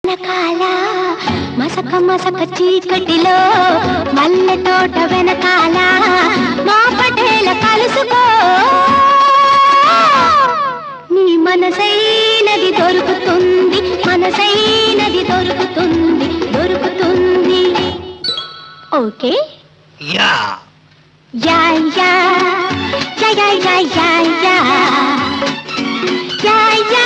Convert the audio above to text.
వెనకాల మసక మసక చీకటిలో మల్లె తోట వెనకాల మా పటేల కలుసుకో నీ మనసైనది దొరుకుతుంది మనసైనది దొరుకుతుంది దొరుకుతుంది okay yeah yeah yeah yeah yeah yeah yeah yeah yeah